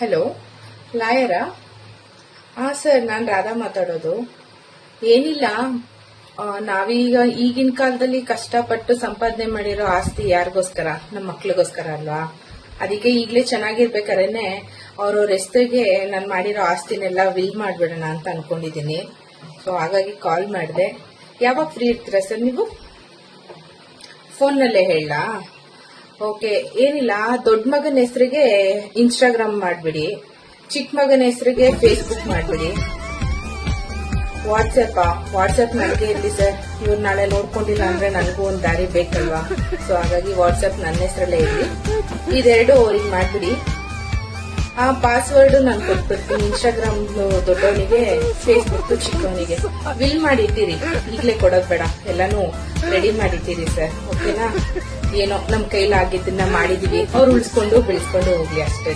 Hello, ಲಾಯರಾ? Sir, ನಾನು ರಾಧಾ ಮಾತಾಡೋದು. ಏನಿಲ್ಲ, ನಾವೀಗ ಈಗಿನ ಕಾಲದಲ್ಲಿ ಕಷ್ಟಪಟ್ಟು ಸಂಪಾದನೆ ಮಾಡಿರೋ ಆಸ್ತಿ ಯಾರಿಗೋಸ್ಕರ? ನಮ್ಮ ಮಕ್ಳಿಗೋಸ್ಕರ ಅಲ್ವಾ? ಅದಕ್ಕೆ ಈಗಲೇ ಚೆನ್ನಾಗಿರ್ಬೇಕಾರೇನೆ ಅವ್ರವ್ರ ಹೆಸರಿಗೆ ನಾನು ಮಾಡಿರೋ ಆಸ್ತಿನೆಲ್ಲ ವಿಲ್ ಮಾಡ್ಬಿಡೋಣ ಅಂತ ಅನ್ಕೊಂಡಿದ್ದೀನಿ. ಸೊ ಹಾಗಾಗಿ ಕಾಲ್ ಮಾಡಿದೆ. ಯಾವಾಗ ಫ್ರೀ ಇರ್ತೀರಾ ಸರ್ ನೀವು? ಫೋನ್ನಲ್ಲೇ ಹೇಳ. ಓಕೆ, ಏನಿಲ್ಲ, ದೊಡ್ಡ ಮಗನ ಹೆಸರಿಗೆ ಇನ್ಸ್ಟಾಗ್ರಾಮ್ ಮಾಡ್ಬಿಡಿ, ಚಿಕ್ಕ ಮಗನ ಹೆಸರಿಗೆ ಫೇಸ್ಬುಕ್ ಮಾಡ್ಬಿಡಿ. ವಾಟ್ಸ್ಆಪ್ ನನಗೆ ಇರಲಿ ಸರ್. ಇವ್ರು ನಾಳೆ ನೋಡ್ಕೊಂಡಿಲ್ಲ ಅಂದ್ರೆ ನನಗೂ ಒಂದು ದಾರಿ ಬೇಕಲ್ವಾ? ಸೊ ಹಾಗಾಗಿ ವಾಟ್ಸ್ಆಪ್ ನನ್ನ ಹೆಸರಲ್ಲೇ ಇರಲಿ. ಇದೆರಡು ಅವ್ರಿಗೆ ಮಾಡ್ಬಿಡಿ. ಪಾಸ್ವರ್ಡ್ ನಾನು ಕೊಟ್ಬಿಡ್ತೀನಿ. ಇನ್ಸ್ಟಾಗ್ರಾಮ್ ದೊಡ್ಡವನಿಗೆ, ಫೇಸ್ಬುಕ್ ಚಿಕ್ಕವನಿಗೆ. ವಿಲ್ ಮಾಡಿಟ್ಟಿರಿ, ಈಗಲೇ ಕೊಡೋದ್ ಬೇಡ, ಎಲ್ಲಾನು ರೆಡಿ ಮಾಡಿಟ್ಟಿರಿ ಸರ್. ಓಕೆನಾ? ಏನೋ ನಮ್ ಕೈಲಾಗಿದ್ದನ್ನ ಮಾಡಿದೀವಿ, ಅವ್ರು ಉಳಿಸ್ಕೊಂಡು ಬೆಳೆಸ್ಕೊಂಡು ಹೋಗ್ಲಿ ಅಷ್ಟೇ.